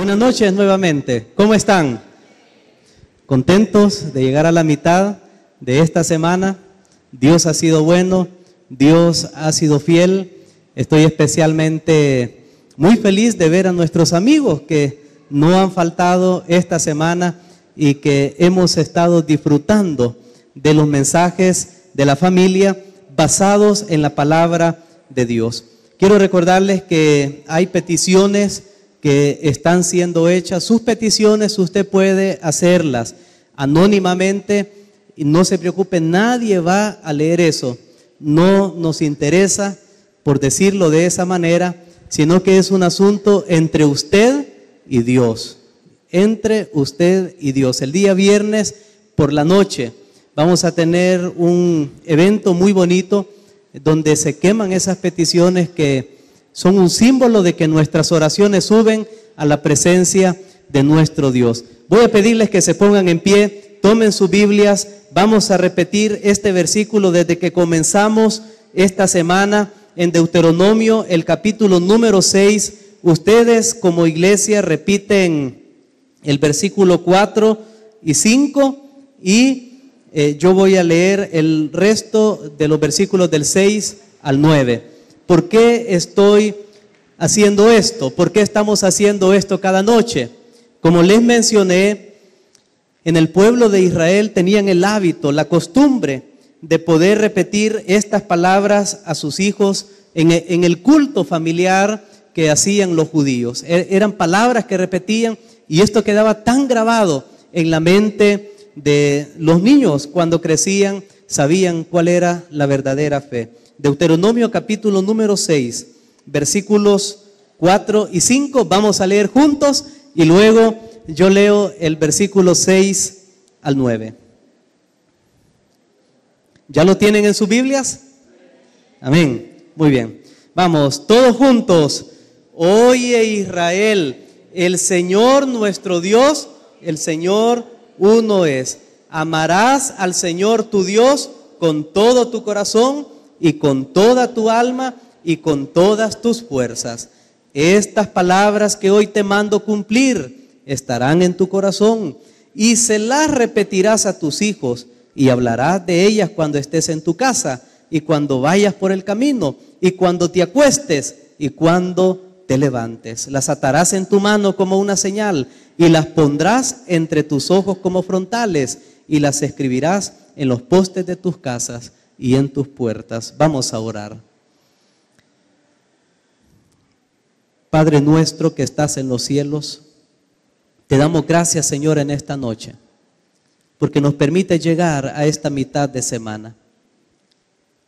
Buenas noches nuevamente. ¿Cómo están? ¿Contentos de llegar a la mitad de esta semana? Dios ha sido bueno, Dios ha sido fiel. Estoy especialmente muy feliz de ver a nuestros amigos que no han faltado esta semana y que hemos estado disfrutando de los mensajes de la familia basados en la palabra de Dios. Quiero recordarles que hay peticiones que están siendo hechas. Sus peticiones usted puede hacerlas anónimamente y no se preocupe, nadie va a leer eso. No nos interesa, por decirlo de esa manera, sino que es un asunto entre usted y Dios. Entre usted y Dios. El día viernes por la noche vamos a tener un evento muy bonito donde se queman esas peticiones que son un símbolo de que nuestras oraciones suben a la presencia de nuestro Dios. Voy a pedirles que se pongan en pie, tomen sus Biblias, vamos a repetir este versículo desde que comenzamos esta semana en Deuteronomio, el capítulo número 6. Ustedes como iglesia repiten el versículo 4 y 5 y yo voy a leer el resto de los versículos del 6 al 9. ¿Por qué estoy haciendo esto? ¿Por qué estamos haciendo esto cada noche? Como les mencioné, en el pueblo de Israel tenían el hábito, la costumbre de poder repetir estas palabras a sus hijos en el culto familiar que hacían los judíos. Eran palabras que repetían y esto quedaba tan grabado en la mente de los niños cuando crecían, sabían cuál era la verdadera fe. Deuteronomio capítulo número 6, versículos 4 y 5, vamos a leer juntos y luego yo leo el versículo 6 al 9. ¿Ya lo tienen en sus Biblias? Amén. Muy bien. Vamos, todos juntos. Oye Israel, el Señor nuestro Dios, el Señor uno es. Amarás al Señor tu Dios con todo tu corazón y con toda tu alma y con todas tus fuerzas. Estas palabras que hoy te mando cumplir estarán en tu corazón y se las repetirás a tus hijos y hablarás de ellas cuando estés en tu casa y cuando vayas por el camino y cuando te acuestes y cuando te levantes. Las atarás en tu mano como una señal y las pondrás entre tus ojos como frontales y las escribirás en los postes de tus casas y en tus puertas. Vamos a orar. Padre nuestro que estás en los cielos, te damos gracias, Señor, en esta noche, porque nos permite llegar a esta mitad de semana.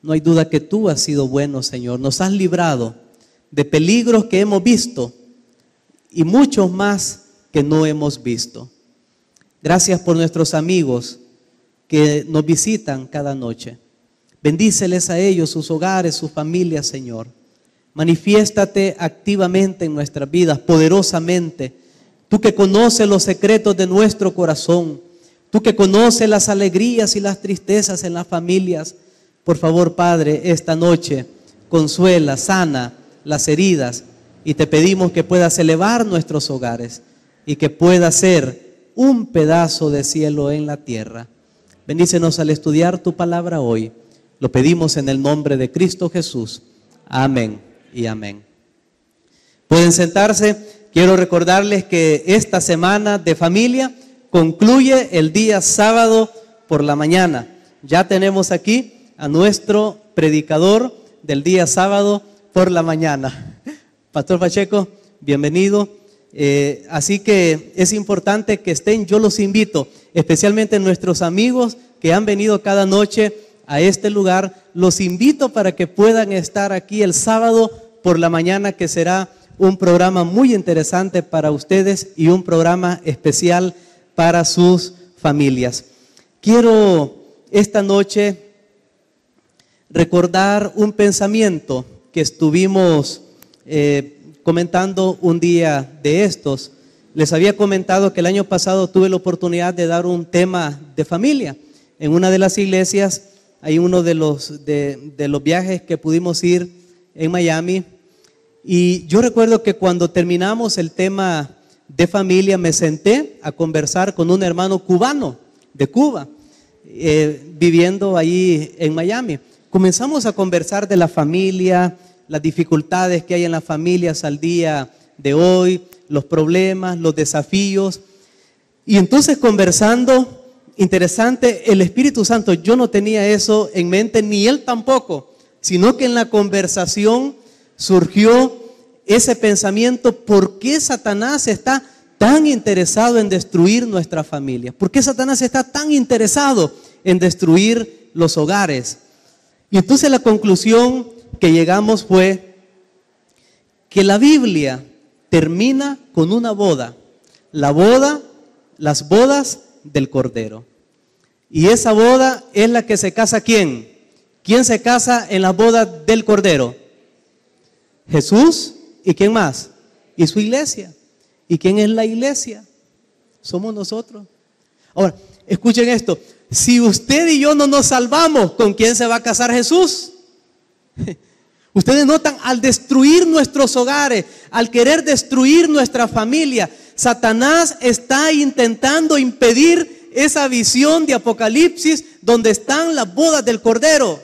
No hay duda que tú has sido bueno, Señor. Nos has librado de peligros que hemos visto y muchos más que no hemos visto. Gracias por nuestros amigos que nos visitan cada noche. Bendíceles a ellos, sus hogares, sus familias, Señor. Manifiéstate activamente en nuestras vidas, poderosamente. Tú que conoces los secretos de nuestro corazón, tú que conoces las alegrías y las tristezas en las familias. Por favor, Padre, esta noche consuela, sana las heridas y te pedimos que puedas elevar nuestros hogares y que pueda ser un pedazo de cielo en la tierra. Bendícenos al estudiar tu palabra hoy. Lo pedimos en el nombre de Cristo Jesús. Amén y amén. Pueden sentarse. Quiero recordarles que esta semana de familia concluye el día sábado por la mañana. Ya tenemos aquí a nuestro predicador del día sábado por la mañana. Pastor Pacheco, bienvenido. Así que es importante que estén. Yo los invito, especialmente nuestros amigos que han venido cada noche a este lugar, los invito para que puedan estar aquí el sábado por la mañana, que será un programa muy interesante para ustedes y un programa especial para sus familias. Quiero esta noche recordar un pensamiento que estuvimos comentando un día de estos. Les había comentado que el año pasado tuve la oportunidad de dar un tema de familia en una de las iglesias. Hay uno de los viajes que pudimos ir en Miami, y yo recuerdo que cuando terminamos el tema de familia me senté a conversar con un hermano cubano de Cuba, viviendo ahí en Miami. Comenzamos a conversar de la familia, las dificultades que hay en las familias al día de hoy, los problemas, los desafíos. Y entonces conversando, interesante, el Espíritu Santo, yo no tenía eso en mente, ni él tampoco, sino que en la conversación surgió ese pensamiento: ¿por qué Satanás está tan interesado en destruir nuestra familia? ¿Por qué Satanás está tan interesado en destruir los hogares? Y entonces la conclusión que llegamos fue que la Biblia termina con una boda, las bodas del Cordero. Y esa boda es la que se casa ¿quién? ¿Quién se casa en las bodas del Cordero? Jesús. ¿Y quién más? Y su iglesia. ¿Y quién es la iglesia? Somos nosotros. Ahora, escuchen esto. Si usted y yo no nos salvamos, ¿con quién se va a casar Jesús? Ustedes notan, al destruir nuestros hogares, al querer destruir nuestra familia, Satanás está intentando impedir esa visión de Apocalipsis donde están las bodas del Cordero.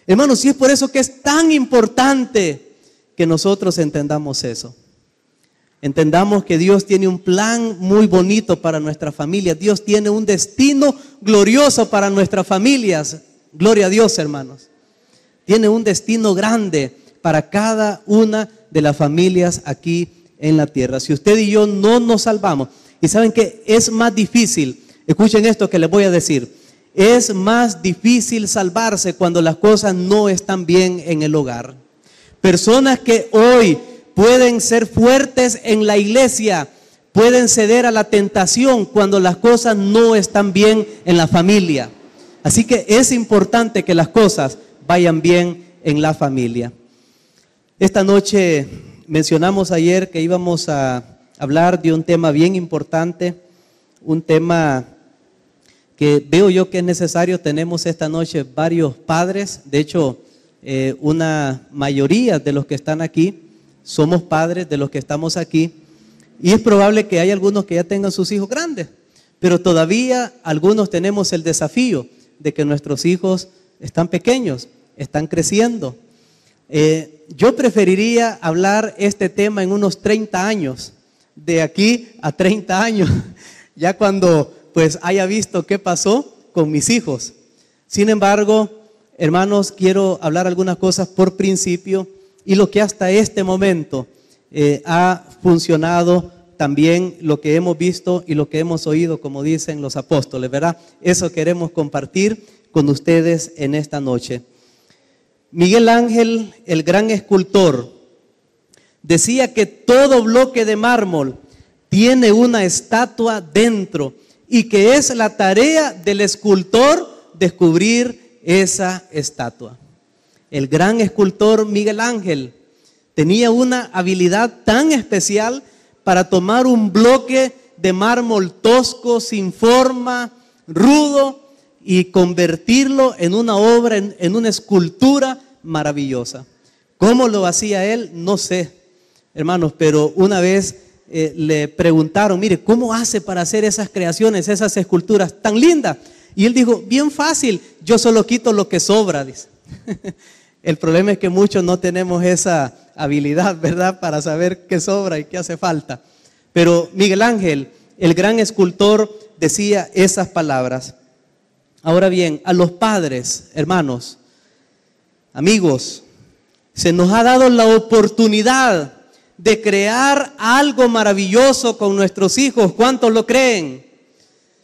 Hermanos, y es por eso que es tan importante que nosotros entendamos eso. Entendamos que Dios tiene un plan muy bonito para nuestra familia. Dios tiene un destino glorioso para nuestras familias. Gloria a Dios, hermanos. Tiene un destino grande para cada una de las familias aquí en la tierra. Si usted y yo no nos salvamos, y saben que es más difícil, escuchen esto que les voy a decir, es más difícil salvarse cuando las cosas no están bien en el hogar. Personas que hoy pueden ser fuertes en la iglesia, pueden ceder a la tentación cuando las cosas no están bien en la familia. Así que es importante que las cosas vayan bien en la familia. Esta noche mencionamos ayer que íbamos a hablar de un tema bien importante, un tema que veo yo que es necesario. Tenemos esta noche varios padres, de hecho una mayoría de los que están aquí somos padres de los que estamos aquí, y es probable que hay algunos que ya tengan sus hijos grandes, pero todavía algunos tenemos el desafío de que nuestros hijos están pequeños, están creciendo. Yo preferiría hablar este tema en unos 30 años, de aquí a 30 años, ya cuando pues haya visto qué pasó con mis hijos. Sin embargo, hermanos, quiero hablar algunas cosas por principio y lo que hasta este momento ha funcionado, también lo que hemos visto y lo que hemos oído, como dicen los apóstoles, ¿verdad? Eso queremos compartir con ustedes en esta noche. Miguel Ángel, el gran escultor, decía que todo bloque de mármol tiene una estatua dentro y que es la tarea del escultor descubrir esa estatua. El gran escultor Miguel Ángel tenía una habilidad tan especial para tomar un bloque de mármol tosco, sin forma, rudo, y convertirlo en una obra, en una escultura maravillosa. ¿Cómo lo hacía él? No sé, hermanos, pero una vez le preguntaron, mire, ¿cómo hace para hacer esas creaciones, esas esculturas tan lindas? Y él dijo, bien fácil, yo solo quito lo que sobra, dice. El problema es que muchos no tenemos esa habilidad, ¿verdad?, para saber qué sobra y qué hace falta. Pero Miguel Ángel, el gran escultor, decía esas palabras. Ahora bien, a los padres, hermanos, amigos, se nos ha dado la oportunidad de crear algo maravilloso con nuestros hijos. ¿Cuántos lo creen?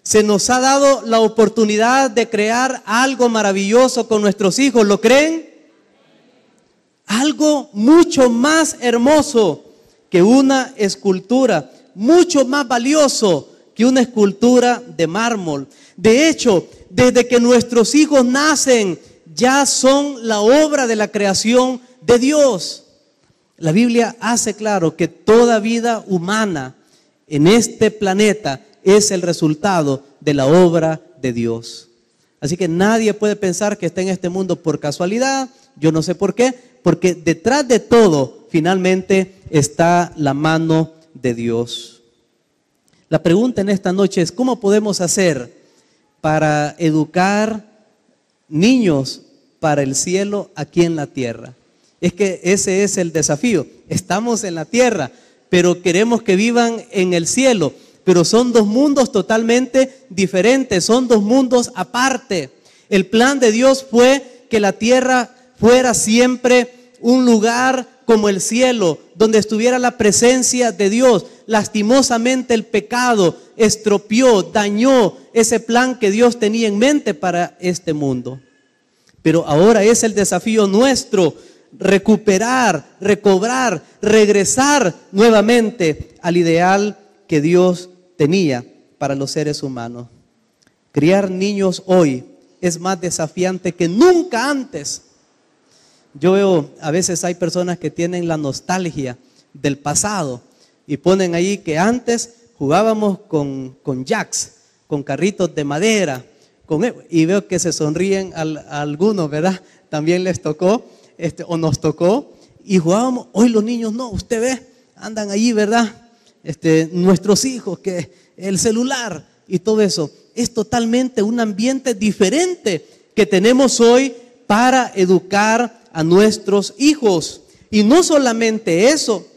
Se nos ha dado la oportunidad de crear algo maravilloso con nuestros hijos. ¿Lo creen? Algo mucho más hermoso que una escultura, mucho más valioso que una escultura de mármol. De hecho, desde que nuestros hijos nacen, ya son la obra de la creación de Dios. La Biblia hace claro que toda vida humana en este planeta es el resultado de la obra de Dios. Así que nadie puede pensar que está en este mundo por casualidad. Yo no sé por qué, porque detrás de todo finalmente está la mano de Dios. La pregunta en esta noche es: ¿cómo podemos hacer para educar niños para el cielo aquí en la tierra? Es que ese es el desafío. Estamos en la tierra, pero queremos que vivan en el cielo. Pero son dos mundos totalmente diferentes, son dos mundos aparte. El plan de Dios fue que la tierra fuera siempre un lugar como el cielo, donde estuviera la presencia de Dios. Lastimosamente el pecado estropeó, dañó ese plan que Dios tenía en mente para este mundo. Pero ahora es el desafío nuestro recuperar, recobrar, regresar nuevamente al ideal que Dios tenía para los seres humanos. Criar niños hoy es más desafiante que nunca antes. Yo veo, a veces hay personas que tienen la nostalgia del pasado y ponen ahí que antes jugábamos con jacks, con carritos de madera, y veo que se sonríen a algunos, ¿verdad? También les tocó, o nos tocó, y jugábamos. Hoy los niños no, usted ve, andan allí, ¿verdad? Nuestros hijos, que el celular y todo eso. Es totalmente un ambiente diferente que tenemos hoy para educar a nuestros hijos. Y no solamente eso,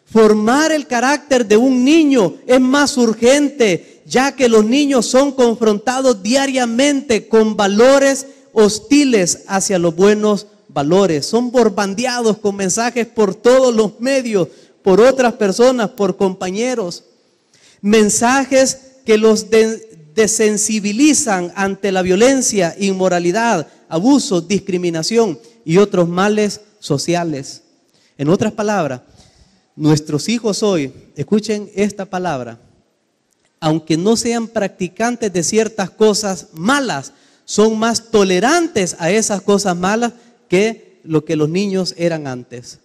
formar el carácter de un niño es más urgente, ya que los niños son confrontados diariamente con valores hostiles hacia los buenos valores. Son bombardeados con mensajes por todos los medios, por otras personas, por compañeros. Mensajes que los desensibilizan ante la violencia, inmoralidad, abuso, discriminación y otros males sociales. En otras palabras, nuestros hijos hoy, escuchen esta palabra, aunque no sean practicantes de ciertas cosas malas, son más tolerantes a esas cosas malas que lo que los niños eran antes,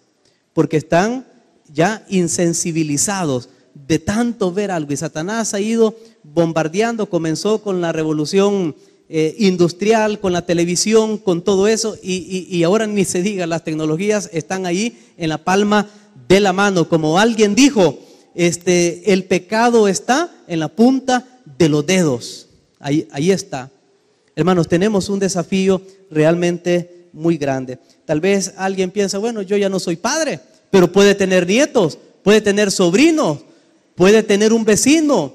porque están ya insensibilizados de tanto ver algo. Y Satanás ha ido bombardeando, comenzó con la revolución industrial, con la televisión, con todo eso, y ahora ni se diga, las tecnologías están ahí en la palma de la mano. Como alguien dijo, el pecado está en la punta de los dedos. Ahí está. Hermanos, tenemos un desafío realmente muy grande. Tal vez alguien piensa, bueno, yo ya no soy padre, pero puede tener nietos, puede tener sobrinos, puede tener un vecino,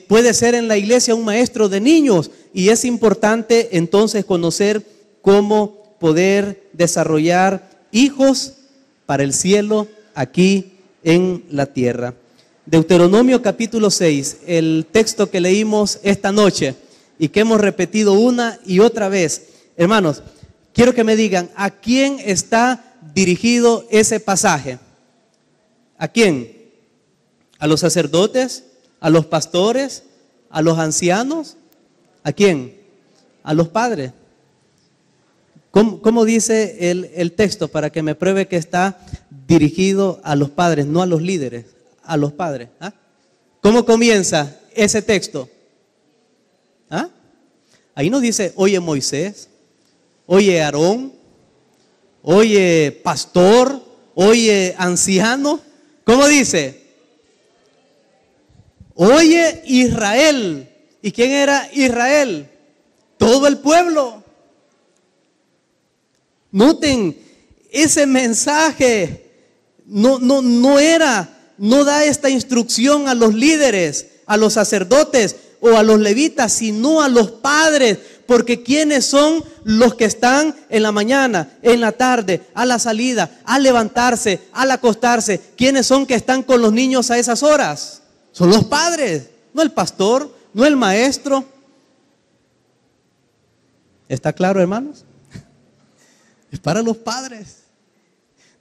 puede ser en la iglesia un maestro de niños, y es importante entonces conocer cómo poder desarrollar hijos para el cielo aquí en la tierra. Deuteronomio capítulo 6, el texto que leímos esta noche y que hemos repetido una y otra vez. Hermanos, quiero que me digan, ¿a quién está dirigido ese pasaje? ¿A quién? ¿A los sacerdotes? ¿A los pastores? ¿A los ancianos? ¿A quién? A los padres. ¿Cómo dice el texto para que me pruebe que está dirigido a los padres, no a los líderes, a los padres? ¿Ah? ¿Cómo comienza ese texto? ¿Ah? Ahí no dice, oye Moisés, oye Aarón, oye pastor, oye anciano. ¿Cómo dice? Oye Israel. ¿Y quién era Israel? Todo el pueblo. Noten, ese mensaje no da esta instrucción a los líderes, a los sacerdotes o a los levitas, sino a los padres. Porque ¿quiénes son los que están en la mañana, en la tarde, a la salida, al levantarse, al acostarse? ¿Quiénes son que están con los niños a esas horas? Son los padres, no el pastor, no el maestro. ¿Está claro, hermanos? Es para los padres.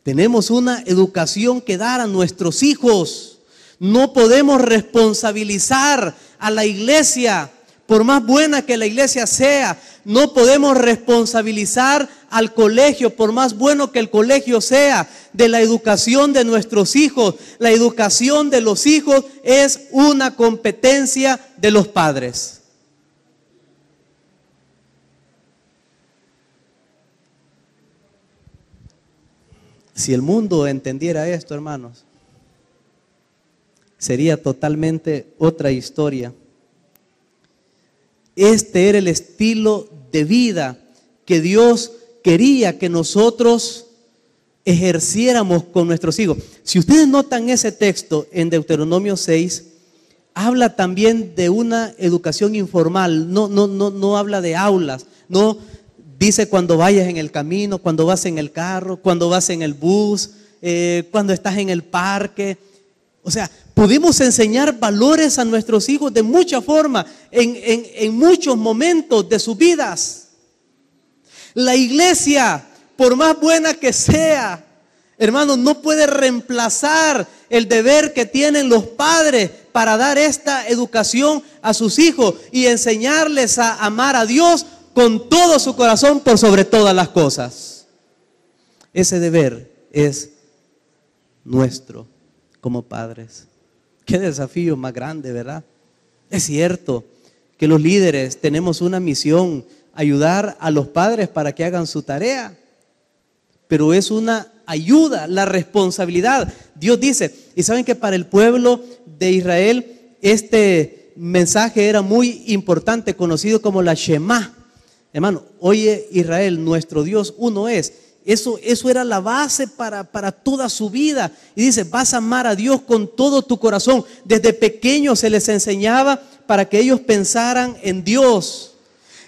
Tenemos una educación que dar a nuestros hijos. No podemos responsabilizar a la iglesia, por más buena que la iglesia sea. No podemos responsabilizar al colegio, por más bueno que el colegio sea, de la educación de nuestros hijos. La educación de los hijos es una competencia de los padres. Si el mundo entendiera esto, hermanos, sería totalmente otra historia. Este era el estilo de vida que Dios quería que nosotros ejerciéramos con nuestros hijos. Si ustedes notan ese texto en Deuteronomio 6, habla también de una educación informal, no habla de aulas, no dice cuando vayas en el camino, cuando vas en el carro, cuando vas en el bus, cuando estás en el parque. O sea, podemos enseñar valores a nuestros hijos de muchas formas, en muchos momentos de sus vidas. La iglesia, por más buena que sea, hermanos, no puede reemplazar el deber que tienen los padres para dar esta educación a sus hijos y enseñarles a amar a Dios con todo su corazón por sobre todas las cosas. Ese deber es nuestro como padres. Qué desafío más grande, ¿verdad? Es cierto que los líderes tenemos una misión, ayudar a los padres para que hagan su tarea, pero es una ayuda, la responsabilidad. Dios dice, y saben que para el pueblo de Israel este mensaje era muy importante, conocido como la Shema. Hermano, oye Israel, nuestro Dios uno es. Eso era la base para toda su vida. Y dice, vas a amar a Dios con todo tu corazón. Desde pequeños se les enseñaba para que ellos pensaran en Dios.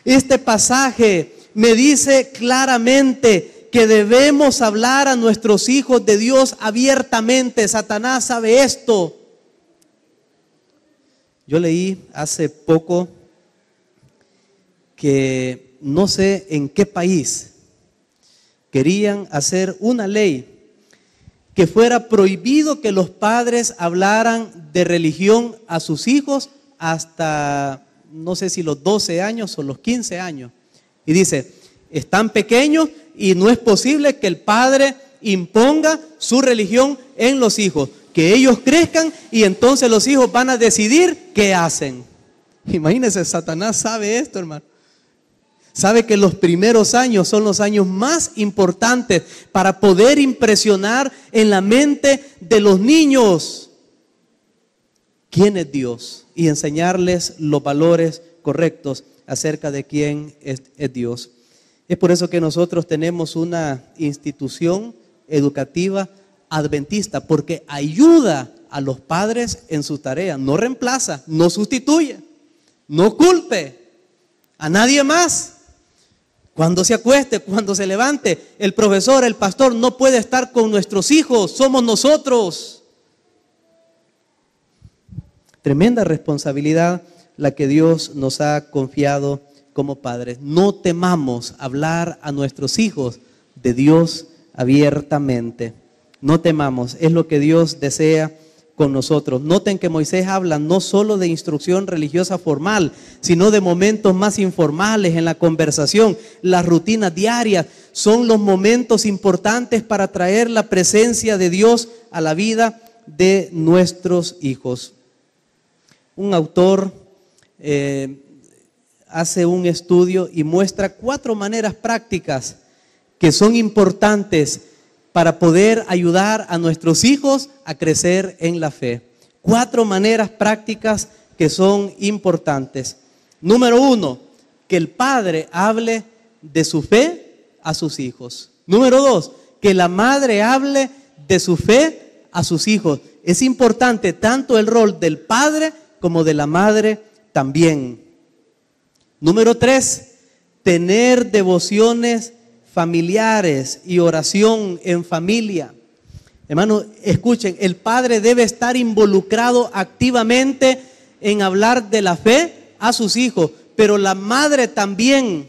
Este pasaje me dice claramente que debemos hablar a nuestros hijos de Dios abiertamente. Satanás sabe esto. Yo leí hace poco que no sé en qué país querían hacer una ley que fuera prohibido que los padres hablaran de religión a sus hijos hasta, no sé si los 12 años o los 15 años. Y dice, están pequeños y no es posible que el padre imponga su religión en los hijos. Que ellos crezcan y entonces los hijos van a decidir qué hacen. Imagínense, Satanás sabe esto, hermano. Sabe que los primeros años son los años más importantes para poder impresionar en la mente de los niños quién es Dios y enseñarles los valores correctos acerca de quién es Dios. Es por eso que nosotros tenemos una institución educativa adventista, porque ayuda a los padres en su tarea, no reemplaza, no sustituye, no culpe a nadie más. Cuando se acueste, cuando se levante, el profesor, el pastor no puede estar con nuestros hijos, somos nosotros. Tremenda responsabilidad la que Dios nos ha confiado como padres. No temamos hablar a nuestros hijos de Dios abiertamente. No temamos, es lo que Dios desea con nosotros. Noten que Moisés habla no solo de instrucción religiosa formal, sino de momentos más informales en la conversación. Las rutinas diarias son los momentos importantes para traer la presencia de Dios a la vida de nuestros hijos. Un autor hace un estudio y muestra 4 maneras prácticas que son importantes para poder ayudar a nuestros hijos a crecer en la fe. 4 maneras prácticas que son importantes. Número 1, que el padre hable de su fe a sus hijos. Número 2, que la madre hable de su fe a sus hijos. Es importante tanto el rol del padre como de la madre también. Número 3, tener devociones familiares y oración en familia. Hermano, escuchen, el padre debe estar involucrado activamente en hablar de la fe a sus hijos, pero la madre también.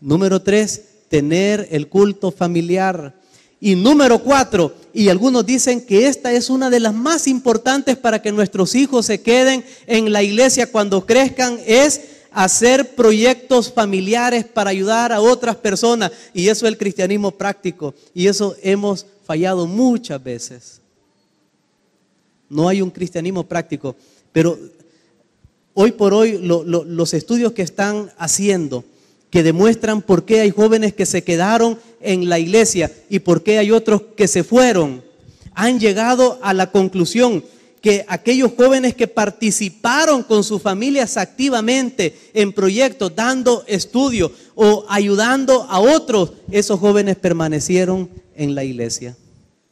Número 3, tener el culto familiar. Y número 4, y algunos dicen que esta es una de las más importantes para que nuestros hijos se queden en la iglesia cuando crezcan, es hacer proyectos familiares para ayudar a otras personas. Y eso es el cristianismo práctico. Y eso hemos fallado muchas veces. No hay un cristianismo práctico. Pero hoy por hoy los estudios que están haciendo, que demuestran por qué hay jóvenes que se quedaron en la iglesia y por qué hay otros que se fueron. han llegado a la conclusión que aquellos jóvenes que participaron con sus familias activamente en proyectos, dando estudio o ayudando a otros, esos jóvenes permanecieron en la iglesia.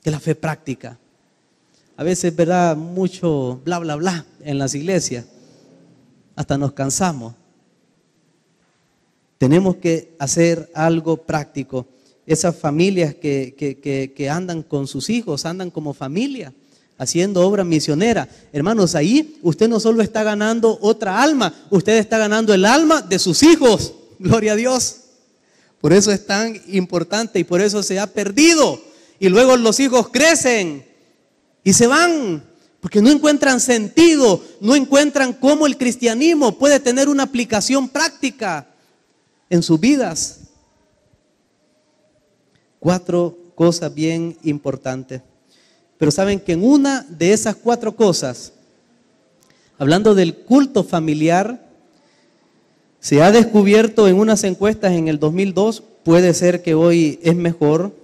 Que la fe práctica. A veces, ¿verdad? Mucho bla, bla, bla en las iglesias. Hasta nos cansamos. Tenemos que hacer algo práctico. Esas familias que andan con sus hijos, andan como familia, haciendo obra misionera. Hermanos, ahí usted no solo está ganando otra alma, usted está ganando el alma de sus hijos. Gloria a Dios. Por eso es tan importante y por eso se ha perdido. Y luego los hijos crecen y se van, porque no encuentran sentido, no encuentran cómo el cristianismo puede tener una aplicación práctica en sus vidas. 4 cosas bien importantes. Pero saben que en una de esas 4 cosas, hablando del culto familiar, se ha descubierto en unas encuestas en el 2002, puede ser que hoy es mejor,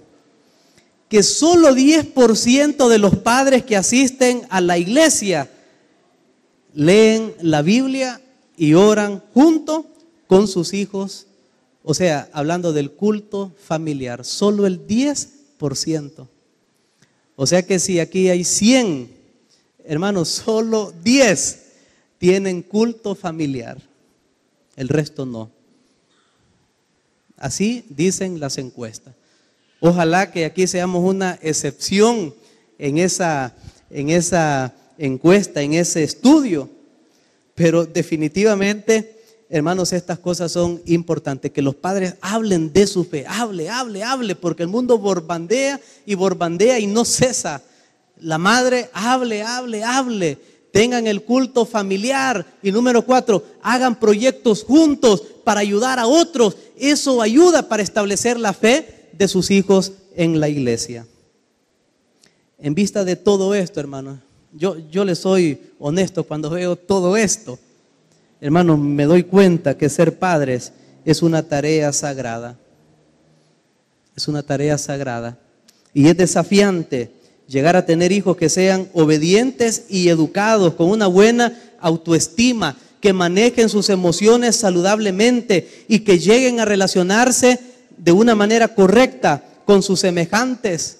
que solo 10% de los padres que asisten a la iglesia leen la Biblia y oran junto con sus hijos. O sea, hablando del culto familiar, solo el 10%. O sea que si aquí hay 100, hermanos, solo 10 tienen culto familiar. El resto no. Así dicen las encuestas. Ojalá que aquí seamos una excepción en esa encuesta, en ese estudio. Pero definitivamente, hermanos, estas cosas son importantes. Que los padres hablen de su fe. Hable, porque el mundo borbandea y no cesa. La madre, hable. Tengan el culto familiar. Y número 4, hagan proyectos juntos para ayudar a otros. Eso ayuda para establecer la fe de sus hijos en la iglesia. En vista de todo esto, hermanos, yo les soy honesto cuando veo todo esto. Hermanos, me doy cuenta que ser padres es una tarea sagrada. Es una tarea sagrada. Y es desafiante llegar a tener hijos que sean obedientes y educados, con una buena autoestima, que manejen sus emociones saludablemente y que lleguen a relacionarse de una manera correcta con sus semejantes.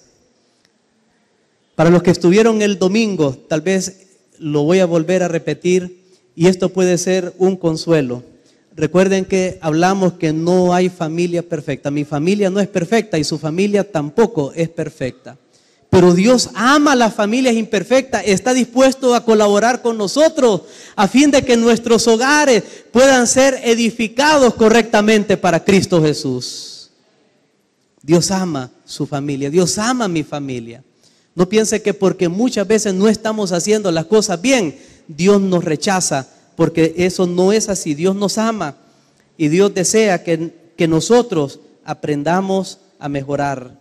Para los que estuvieron el domingo, tal vez lo voy a volver a repetir y esto puede ser un consuelo. Recuerden que hablamos que no hay familia perfecta. Mi familia no es perfecta y su familia tampoco es perfecta. Pero Dios ama a las familias imperfectas, está dispuesto a colaborar con nosotros a fin de que nuestros hogares puedan ser edificados correctamente para Cristo Jesús. Dios ama su familia, Dios ama mi familia. No piense que porque muchas veces no estamos haciendo las cosas bien, Dios nos rechaza, porque eso no es así. Dios nos ama y Dios desea que nosotros aprendamos a mejorar.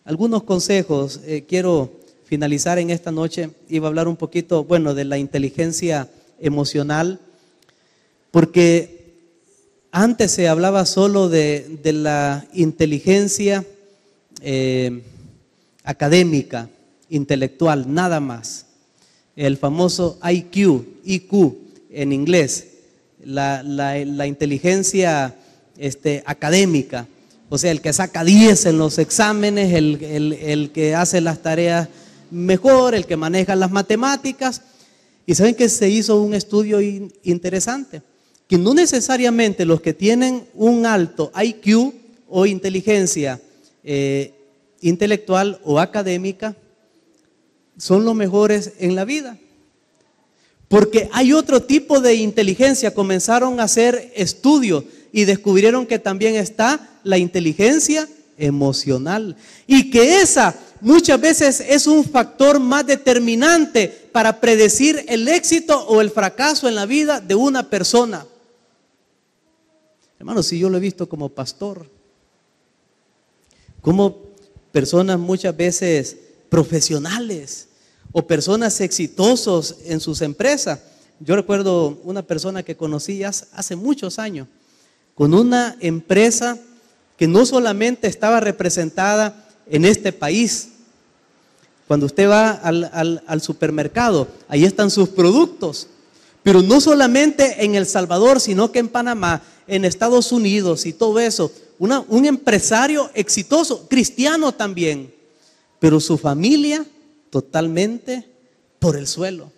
Algunos consejos, quiero finalizar en esta noche. Iba a hablar un poquito, de la inteligencia emocional, porque antes se hablaba solo de la inteligencia académica, intelectual, nada más. El famoso IQ en inglés, la inteligencia académica. O sea, el que saca 10 en los exámenes, el que hace las tareas mejor, el que maneja las matemáticas. Y saben que se hizo un estudio interesante, que no necesariamente los que tienen un alto IQ o inteligencia intelectual o académica son los mejores en la vida. Porque hay otro tipo de inteligencia. Comenzaron a hacer estudios y descubrieron que también está la inteligencia emocional. Y que esa muchas veces es un factor más determinante para predecir el éxito o el fracaso en la vida de una persona. Hermanos, si yo lo he visto como pastor, como personas muchas veces profesionales o personas exitosos en sus empresas. Yo recuerdo una persona que conocí hace muchos años, con una empresa que no solamente estaba representada en este país, Cuando usted va al supermercado, ahí están sus productos. Pero no solamente en El Salvador, sino que en Panamá, en Estados Unidos y todo eso. Un empresario exitoso, cristiano también, pero su familia totalmente por el suelo.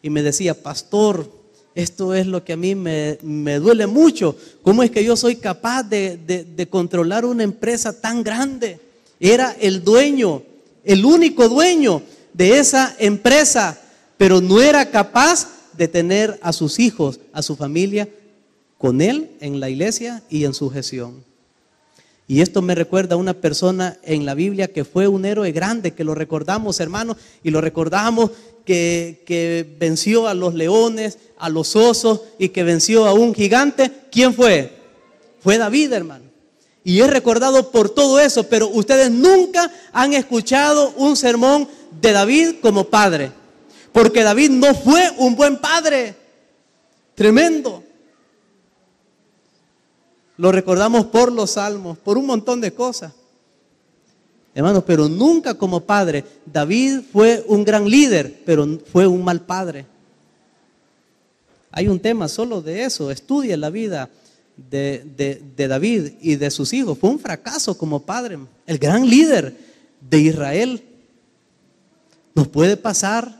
Y me decía, pastor, esto es lo que a mí me duele mucho. ¿Cómo es que yo soy capaz de controlar una empresa tan grande? Era el dueño, el único dueño de esa empresa, pero no era capaz de tener a sus hijos, a su familia, con él en la iglesia y en su gestión. Y esto me recuerda a una persona en la Biblia que fue un héroe grande, que lo recordamos, hermanos, y lo recordamos que venció a los leones, a los osos y que venció a un gigante. ¿Quién fue? Fue David, hermano. Y es recordado por todo eso, pero ustedes nunca han escuchado un sermón de David como padre, porque David no fue un buen padre. Tremendo. Lo recordamos por los salmos, por un montón de cosas. Hermanos, pero nunca como padre. David fue un gran líder, pero fue un mal padre. Hay un tema solo de eso. Estudia la vida de David y de sus hijos. Fue un fracaso como padre. El gran líder de Israel. Nos puede pasar.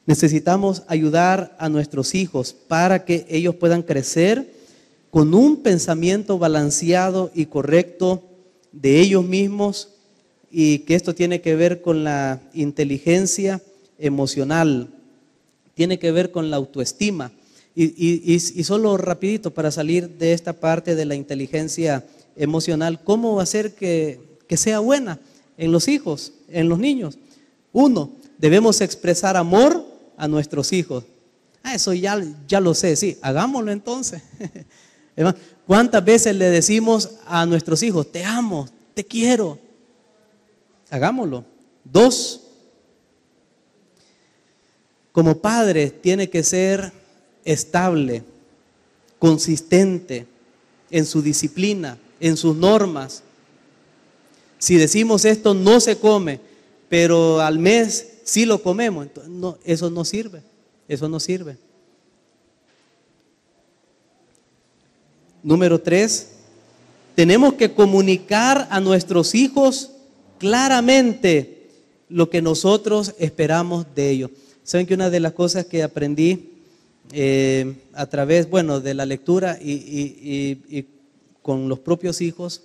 Necesitamos ayudar a nuestros hijos para que ellos puedan crecer con un pensamiento balanceado y correcto de ellos mismos, y que esto tiene que ver con la inteligencia emocional, tiene que ver con la autoestima. Y solo rapidito para salir de esta parte de la inteligencia emocional, ¿cómo hacer que sea buena en los hijos, en los niños? Uno, debemos expresar amor a nuestros hijos. Eso ya lo sé, sí, hagámoslo entonces. ¿Cuántas veces le decimos a nuestros hijos, te amo, te quiero? Hagámoslo. Dos, como padre tiene que ser estable, consistente en su disciplina, en sus normas. Si decimos esto no se come, pero al mes sí lo comemos, entonces no, eso no sirve, eso no sirve. Número 3, tenemos que comunicar a nuestros hijos claramente lo que nosotros esperamos de ellos. Saben que una de las cosas que aprendí a través, de la lectura y con los propios hijos,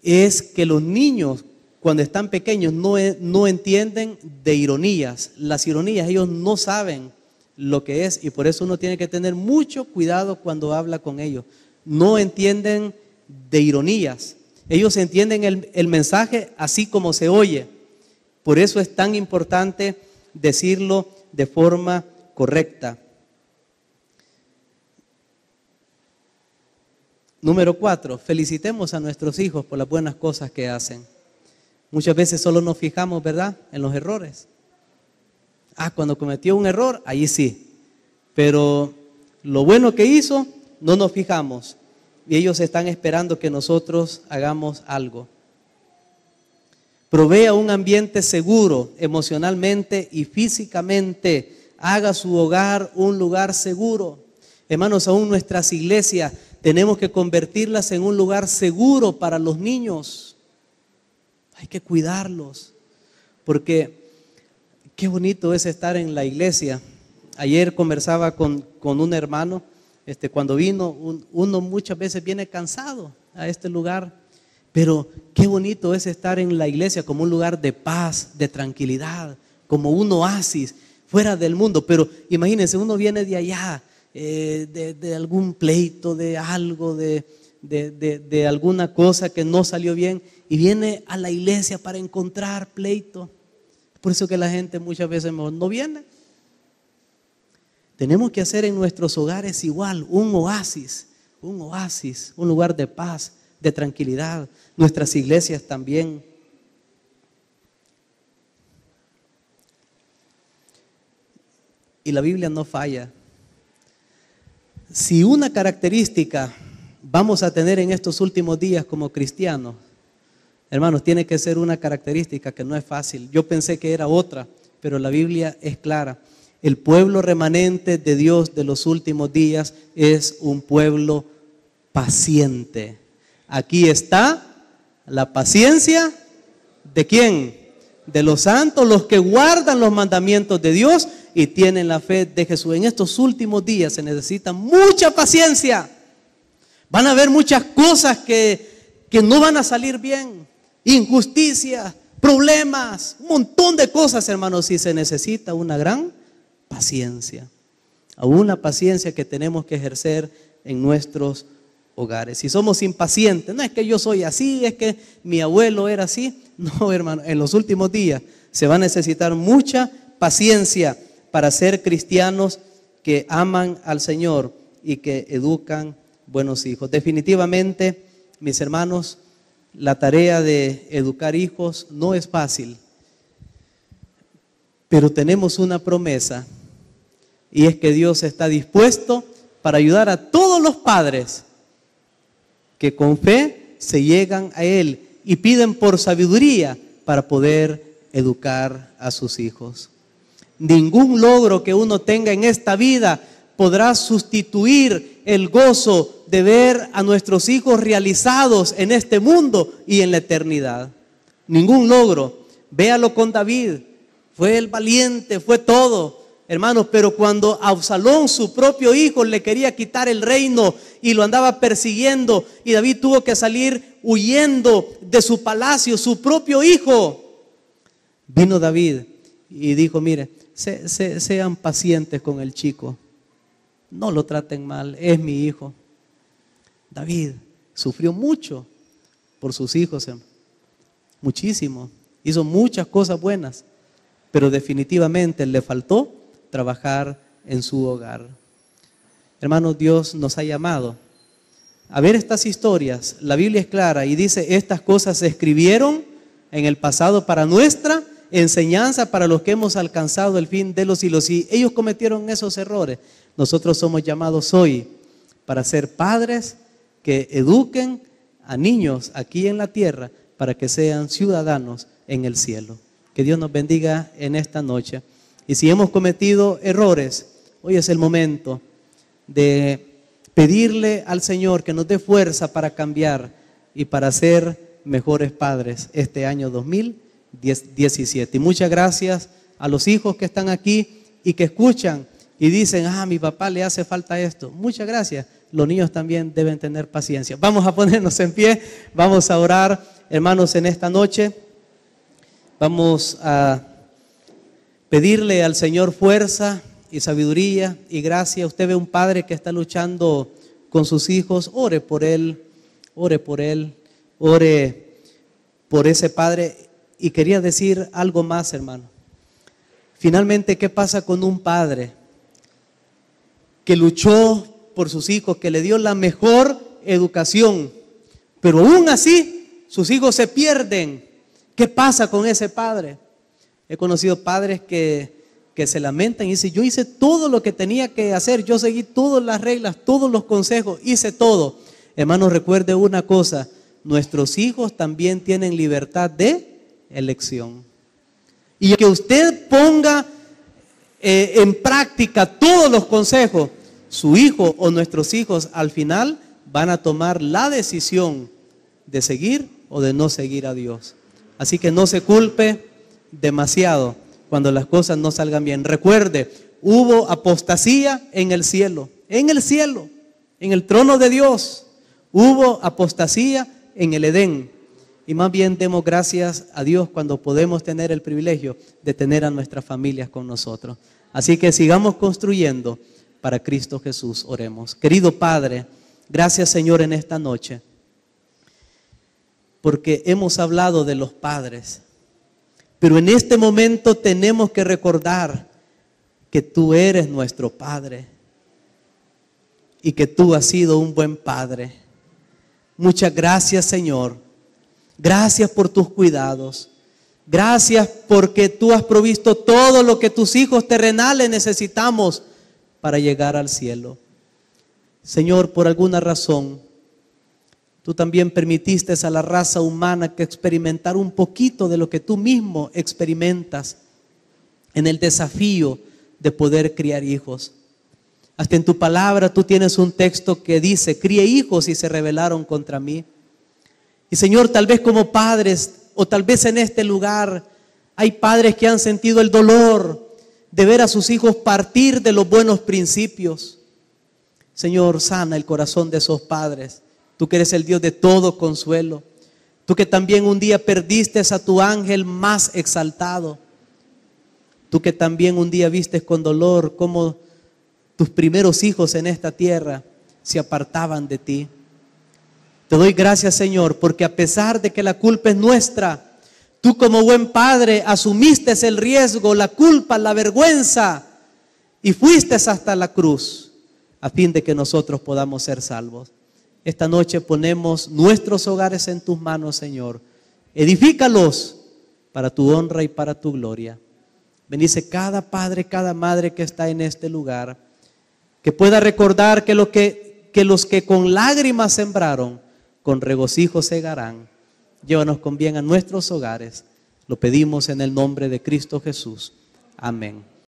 es que los niños cuando están pequeños no entienden de ironías. Las ironías ellos no saben lo que es, y por eso uno tiene que tener mucho cuidado cuando habla con ellos. No entienden de ironías. Ellos entienden el mensaje así como se oye. Por eso es tan importante decirlo de forma correcta. Número 4, felicitemos a nuestros hijos por las buenas cosas que hacen. Muchas veces solo nos fijamos, ¿verdad?, en los errores. Cuando cometió un error, ahí sí. Pero lo bueno que hizo, no nos fijamos. Y ellos están esperando que nosotros hagamos algo. Provea un ambiente seguro emocionalmente y físicamente. Haga su hogar un lugar seguro. Hermanos, aún nuestras iglesias tenemos que convertirlas en un lugar seguro para los niños. Hay que cuidarlos, porque qué bonito es estar en la iglesia. Ayer conversaba con un hermano, cuando vino, uno muchas veces viene cansado a este lugar, pero qué bonito es estar en la iglesia como un lugar de paz, de tranquilidad, como un oasis fuera del mundo. Pero imagínense, uno viene de allá, de algún pleito, de algo, de alguna cosa que no salió bien, y viene a la iglesia para encontrar pleito. Por eso que la gente muchas veces no viene. Tenemos que hacer en nuestros hogares igual, un oasis, un lugar de paz, de tranquilidad. Nuestras iglesias también. Y la Biblia no falla. Si una característica vamos a tener en estos últimos días como cristianos, Hermanos, tiene que ser una característica que no es fácil. Yo pensé que era otra, pero la Biblia es clara. El pueblo remanente de Dios de los últimos días es un pueblo paciente. Aquí está la paciencia ¿de quién? De los santos, los que guardan los mandamientos de Dios y tienen la fe de Jesús. En estos últimos días se necesita mucha paciencia. Van a haber muchas cosas que no van a salir bien. Injusticia, problemas, un montón de cosas, hermanos, y se necesita una gran paciencia. Una paciencia que tenemos que ejercer en nuestros hogares. Si somos impacientes, no es que yo soy así, es que mi abuelo era así. No, hermano, en los últimos días se va a necesitar mucha paciencia para ser cristianos que aman al Señor y que educan buenos hijos. Definitivamente, mis hermanos, la tarea de educar hijos no es fácil, pero tenemos una promesa y es que Dios está dispuesto para ayudar a todos los padres que con fe se llegan a Él y piden por sabiduría para poder educar a sus hijos. Ningún logro que uno tenga en esta vida podrá sustituir el gozo de ver a nuestros hijos realizados en este mundo y en la eternidad. Ningún logro. Véalo con David. Fue el valiente, fue todo. Hermanos, pero cuando Absalón, su propio hijo, le quería quitar el reino y lo andaba persiguiendo y David tuvo que salir huyendo de su palacio, su propio hijo, vino David y dijo, mire, sean pacientes con el chico, no lo traten mal, es mi hijo. David sufrió mucho por sus hijos, muchísimo, hizo muchas cosas buenas, pero definitivamente le faltó trabajar en su hogar. Hermanos, Dios nos ha llamado a ver estas historias. La Biblia es clara y dice, estas cosas se escribieron en el pasado para nuestra enseñanza, para los que hemos alcanzado el fin de los siglos. Si ellos cometieron esos errores, nosotros somos llamados hoy para ser padres que eduquen a niños aquí en la tierra para que sean ciudadanos en el cielo. Que Dios nos bendiga en esta noche. Y si hemos cometido errores, hoy es el momento de pedirle al Señor que nos dé fuerza para cambiar y para ser mejores padres este año 2017. Y muchas gracias a los hijos que están aquí y que escuchan y dicen, a mi papá le hace falta esto. Muchas gracias. Los niños también deben tener paciencia. Vamos a ponernos en pie, vamos a orar, hermanos, en esta noche. Vamos a pedirle al Señor fuerza y sabiduría y gracia. Usted ve un padre que está luchando con sus hijos, ore por él, ore por él, ore por ese padre. Y quería decir algo más, hermano. Finalmente, ¿qué pasa con un padre que luchó por sus hijos, que le dio la mejor educación, pero aún así sus hijos se pierden? ¿Qué pasa con ese padre? He conocido padres que se lamentan y dicen, yo hice todo lo que tenía que hacer, yo seguí todas las reglas, todos los consejos, hice todo. Hermanos, recuerde una cosa, nuestros hijos también tienen libertad de elección. Y que usted ponga en práctica todos los consejos, su hijo o nuestros hijos al final van a tomar la decisión de seguir o de no seguir a Dios. Así que no se culpe demasiado cuando las cosas no salgan bien. Recuerde, hubo apostasía en el cielo, en el trono de Dios. Hubo apostasía en el Edén. Y más bien demos gracias a Dios cuando podemos tener el privilegio de tener a nuestras familias con nosotros. Así que sigamos construyendo para Cristo Jesús. Oremos. Querido Padre, gracias, Señor, en esta noche, porque hemos hablado de los padres. Pero en este momento tenemos que recordar que tú eres nuestro Padre y que tú has sido un buen Padre. Muchas gracias, Señor. Gracias por tus cuidados. Gracias porque tú has provisto todo lo que tus hijos terrenales necesitamos para llegar al cielo. Señor, por alguna razón Tú también permitiste a la raza humana que experimentara un poquito de lo que tú mismo experimentas en el desafío de poder criar hijos. Hasta en tu palabra tú tienes un texto que dice: crié hijos y se rebelaron contra mí. Y Señor, tal vez como padres, o tal vez en este lugar hay padres que han sentido el dolor de ver a sus hijos partir de los buenos principios. Señor, sana el corazón de esos padres. Tú que eres el Dios de todo consuelo. Tú que también un día perdiste a tu ángel más exaltado. Tú que también un día viste con dolor cómo tus primeros hijos en esta tierra se apartaban de ti. Te doy gracias, Señor, porque a pesar de que la culpa es nuestra, tú como buen padre asumiste el riesgo, la culpa, la vergüenza y fuiste hasta la cruz a fin de que nosotros podamos ser salvos. Esta noche ponemos nuestros hogares en tus manos, Señor. Edifícalos para tu honra y para tu gloria. Bendice cada padre, cada madre que está en este lugar, que pueda recordar que los que con lágrimas sembraron, con regocijo segarán. Llévanos con bien a nuestros hogares. Lo pedimos en el nombre de Cristo Jesús. Amén.